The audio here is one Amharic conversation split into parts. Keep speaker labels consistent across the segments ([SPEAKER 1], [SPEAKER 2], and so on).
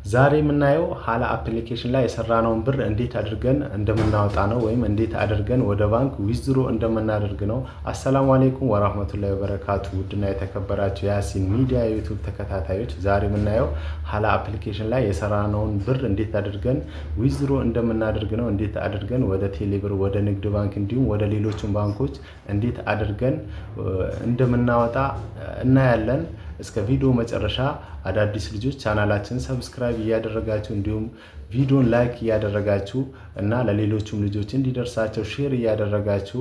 [SPEAKER 1] ዛሬ የምናየው ሀላ አፕሊኬሽን ላይ የሰራነውን ብር እንዴት አድርገን እንደምናወጣ ነው ወይም እንዴት አድርገን ወደ ባንክ ዊዝድሮ እንደምናደርግ ነው። አሰላሙ አለይኩም ወራህመቱላሂ ወበረካቱ። ውድና የተከበራችሁ የያሲን ሚዲያ ዩቲዩብ ተከታታዮች ዛሬ የምናየው ሀላ አፕሊኬሽን ላይ የሰራነውን ብር እንዴት አድርገን ዊዝድሮ እንደምናደርግ ነው። እንዴት አድርገን ወደ ቴሌብር፣ ወደ ንግድ ባንክ እንዲሁም ወደ ሌሎችም ባንኮች እንዴት አድርገን እንደምናወጣ እናያለን። እስከ ቪዲዮ መጨረሻ አዳዲስ ልጆች ቻናላችንን ሰብስክራይብ እያደረጋችሁ እንዲሁም ቪዲዮን ላይክ እያደረጋችሁ እና ለሌሎችም ልጆች እንዲደርሳቸው ሼር እያደረጋችሁ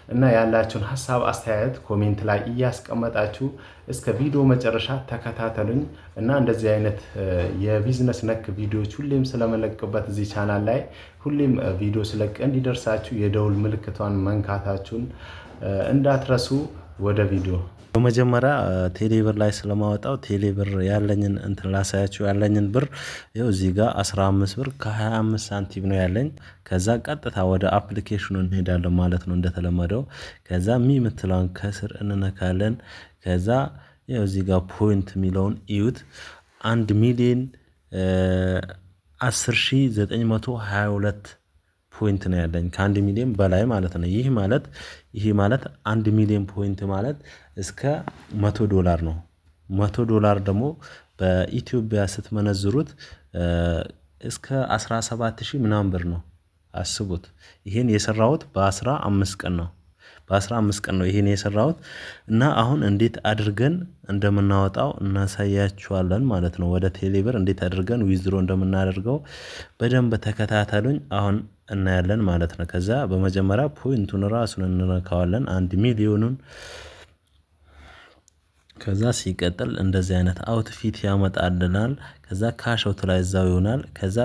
[SPEAKER 1] እና ያላችሁን ሀሳብ አስተያየት ኮሜንት ላይ እያስቀመጣችሁ እስከ ቪዲዮ መጨረሻ ተከታተሉኝ። እና እንደዚህ አይነት የቢዝነስ ነክ ቪዲዮዎች ሁሌም ስለመለቅበት እዚህ ቻናል ላይ ሁሌም ቪዲዮ ስለቅ እንዲደርሳችሁ የደውል ምልክቷን መንካታችሁን እንዳትረሱ። ወደ ቪዲዮ በመጀመሪያ ቴሌብር ላይ ስለማወጣው ቴሌብር ያለኝን እንትን ላሳያችሁ። ያለኝን ብር ይኸው እዚህ ጋር 15 ብር ከ25 ሳንቲም ነው ያለኝ። ከዛ ቀጥታ ወደ አፕሊኬሽኑ እንሄዳለን ማለት ነው እንደተለመደው። ከዛ የምትለውን ከስር እንነካለን። ከዛ ይኸው እዚህ ጋር ፖይንት የሚለውን እዩት። 1 ሚሊዮን 10,922 ፖይንት ነው ያለኝ ከ1 ሚሊዮን በላይ ማለት ነው። ይሄ ማለት 1 ሚሊዮን ፖይንት ማለት እስከ $100 ነው። $100 ደግሞ በኢትዮጵያ ስትመነዝሩት እስከ 17,000 ምናምን ብር ነው። አስቡት። ይሄን የሰራሁት በ15 ቀን ነው። በ15 ቀን ነው ይሄን የሰራሁት እና አሁን እንዴት አድርገን እንደምናወጣው እናሳያችኋለን ማለት ነው። ወደ ቴሌብር እንዴት አድርገን ዊዝድሮ እንደምናደርገው በደንብ ተከታተሉኝ። አሁን እናያለን ማለት ነው። ከዛ በመጀመሪያ ፖይንቱን ራሱን እንነካዋለን 1 ሚሊዮኑን። ከዛ ሲቀጥል እንደዚህ አይነት አውትፊት ያመጣልናል። ከዛ ካሽ አውት ላይ እዛው ይሆናል። ከዛ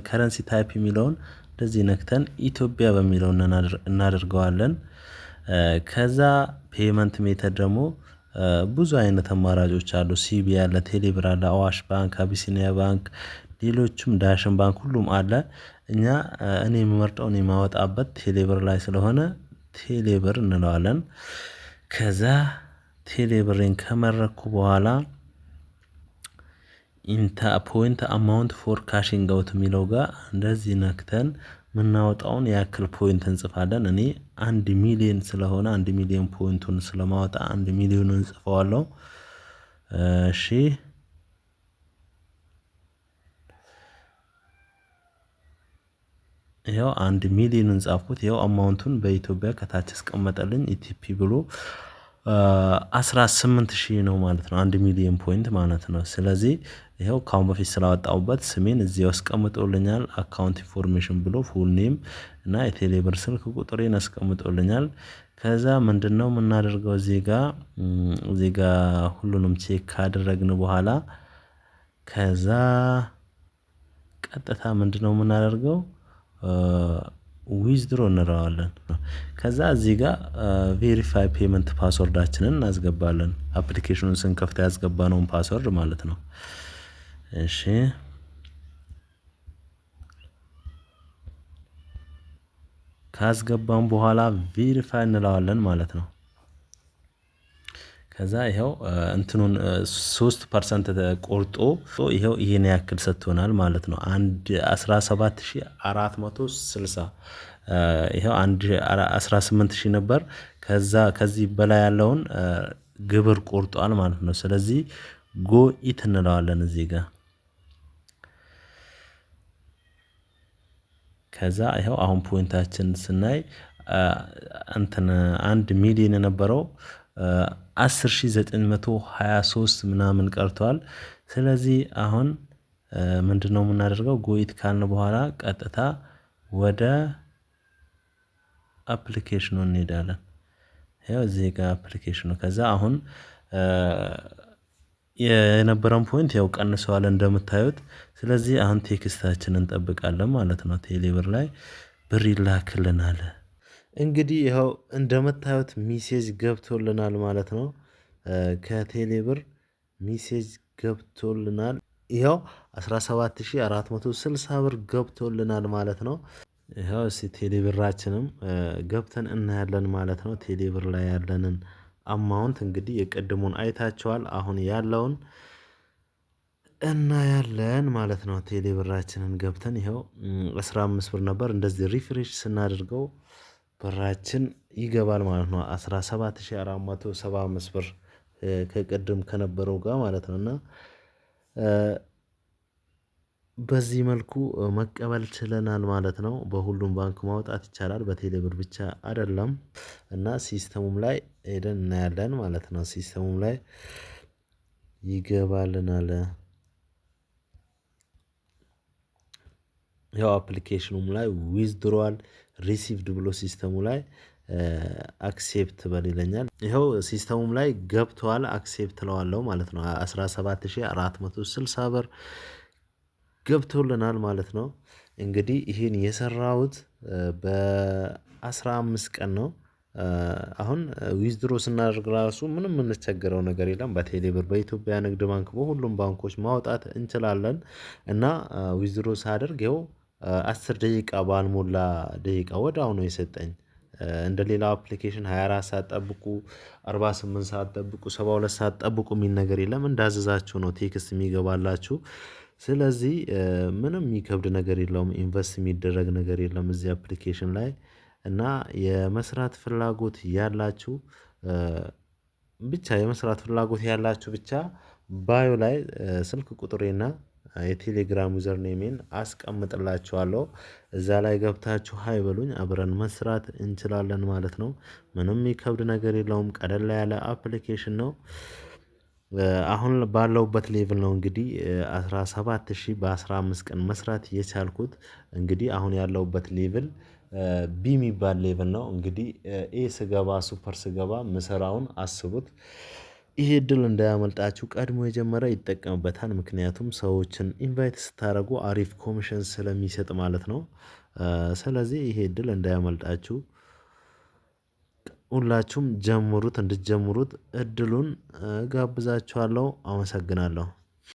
[SPEAKER 1] ከረንሲ ታይፕ የሚለውን እንደዚህ ነክተን ኢትዮጵያ በሚለው እናደርገዋለን። ከዛ ፔመንት ሜተድ ደግሞ ብዙ አይነት አማራጮች አሉ። ሲቢ አለ፣ ቴሌብር አለ፣ አዋሽ ባንክ፣ አቢሲኒያ ባንክ፣ ሌሎችም ዳሽን ባንክ ሁሉም አለ። እኔ የምመርጠው እኔ የማወጣበት ቴሌብር ላይ ስለሆነ ቴሌብር እንለዋለን። ከዛ ቴሌብርን ከመረኩ በኋላ ኢንታ ፖይንት አማውንት ፎር ካሽንግ አውት የሚለው ጋር እንደዚህ ነክተን ምናወጣውን ያክል ፖይንት እንጽፋለን። እኔ 1 ሚሊዮን ስለሆነ 1 ሚሊዮን ፖይንቱን ስለማወጣ 1 ሚሊዮን እንጽፈዋለሁ። እሺ ይሄው 1 ሚሊዮን እንጻፍኩት። ይሄው አማውንቱን በኢትዮጵያ ከታች አስቀመጠልኝ ኢቲፒ ብሎ 18,000 ነው ማለት ነው። 1 ሚሊዮን ፖይንት ማለት ነው። ስለዚህ ይሄው ካሁን በፊት ስላወጣውበት ስሜን እዚህ አስቀምጦልኛል። አካውንት ኢንፎርሜሽን ብሎ ፉል ኔም እና የቴሌብር ስልክ ቁጥሬን አስቀምጦልኛል። ከዛ ምንድነው የምናደርገው እዚህ ጋር ሁሉንም ቼክ ካደረግን በኋላ ከዛ ቀጥታ ምንድነው የምናደርገው ዊዝድሮ እንለዋለን። ከዛ እዚህ ጋር ቬሪፋይ ፔመንት ፓስወርዳችንን እናስገባለን። አፕሊኬሽኑን ስንከፍት ያስገባነውን ፓስወርድ ማለት ነው። እሺ ካስገባን በኋላ ቬሪፋይ እንለዋለን ማለት ነው። ከዛ ይሄው እንትኑን 3% ቆርጦ ይሄው ይሄን ያክል ሰጥቶናል ማለት ነው። 17,460 ይሄው 18,000 ነበር። ከዚህ በላይ ያለውን ግብር ቆርጧል ማለት ነው። ስለዚህ ጎ ኢት እንለዋለን እዚህ ጋር። ከዛ ይሄው አሁን ፖይንታችን ስናይ 1 ሚሊዮን የነበረው 10,923 ምናምን ቀርቷል። ስለዚህ አሁን ምንድነው የምናደርገው ጎኢት ካልን በኋላ ቀጥታ ወደ አፕሊኬሽኑ እንሄዳለን። ይሄው እዚህ ጋር አፕሊኬሽኑ ከዛ አሁን የነበረን ፖይንት ያው ቀንሷል እንደምታዩት። ስለዚህ አሁን ቴክስታችንን እንጠብቃለን ማለት ነው። ቴሌብር ላይ ብር ይላክልናል። እንግዲህ ይኸው እንደምታዩት ሚሴጅ ገብቶልናል ማለት ነው። ከቴሌብር ሚሴጅ ገብቶልናል። ይኸው 17,460 ብር ገብቶልናል ማለት ነው። ይኸው እስቲ ቴሌብራችንም ገብተን እናያለን ማለት ነው። ቴሌብር ላይ ያለንን አማውንት እንግዲህ የቀድሙን አይታችኋል። አሁን ያለውን
[SPEAKER 2] እናያለን ማለት ነው። ቴሌ ብራችንን ገብተን ይኸው 15 ብር ነበር እንደዚህ ሪፍሬሽ ስናደርገው ብራችን ይገባል ማለት ነው። 17475 ብር ከቅድም ከነበረው ጋር ማለት ነው። እና በዚህ መልኩ መቀበል ችለናል ማለት ነው። በሁሉም ባንክ ማውጣት ይቻላል በቴሌ ብር ብቻ አይደለም። እና ሲስተሙም ላይ ሄደን እናያለን ማለት ነው። ሲስተሙም ላይ ይገባልናል። ያው አፕሊኬሽኑም ላይ ዊዝድሮዋል ሪሲቭድ ብሎ ሲስተሙ ላይ አክሴፕት በል ይለኛል። ይኸው ሲስተሙም ላይ ገብቷል አክሴፕት እለዋለሁ ማለት ነው። 17460 ብር ገብቶልናል ማለት ነው። እንግዲህ ይሄን የሰራሁት በ15 ቀን ነው። አሁን ዊዝድሮ ስናደርግ ራሱ ምንም የምንቸገረው ነገር የለም። በቴሌ ብር በኢትዮጵያ ንግድ ባንክ በሁሉም ባንኮች ማውጣት እንችላለን። እና ዊዝድሮ ሳደርግ ይኸው 10 ደቂቃ ባልሞላ ደቂቃ ወዲያው ነው የሰጠኝ። እንደ ሌላ አፕሊኬሽን 24 ሰዓት ጠብቁ 48 ሰዓት ጠብቁ 72 ሰዓት ጠብቁ የሚል ነገር የለም። እንዳዘዛችሁ ነው ቴክስት የሚገባላችሁ። ስለዚህ ምንም የሚከብድ ነገር የለውም። ኢንቨስት የሚደረግ ነገር የለም እዚህ አፕሊኬሽን ላይ። እና የመስራት ፍላጎት ያላችሁ ብቻ የመስራት ፍላጎት ያላችሁ ብቻ ባዮ ላይ ስልክ ቁጥሬና የቴሌግራም ዩዘር ኔሜን አስቀምጥላችኋለሁ። እዛ ላይ ገብታችሁ ሃይ በሉኝ አብረን መስራት እንችላለን ማለት ነው። ምንም የሚከብድ ነገር የለውም። ቀለል ያለ አፕሊኬሽን ነው። አሁን ባለውበት ሌቭል ነው እንግዲህ 17000 በ15 ቀን መስራት የቻልኩት። እንግዲህ አሁን ያለውበት ሌቭል ቢ የሚባል ሌቭል ነው። እንግዲህ ኤ ስገባ ሱፐር ስገባ ምሰራውን አስቡት። ይሄ እድል እንዳያመልጣችሁ ቀድሞ የጀመረ ይጠቀምበታል። ምክንያቱም ሰዎችን ኢንቫይት ስታደርጉ አሪፍ ኮሚሽን ስለሚሰጥ ማለት ነው። ስለዚህ ይሄ እድል እንዳያመልጣችሁ ሁላችሁም ጀምሩት እንድትጀምሩት እድሉን እጋብዛችኋለሁ። አመሰግናለሁ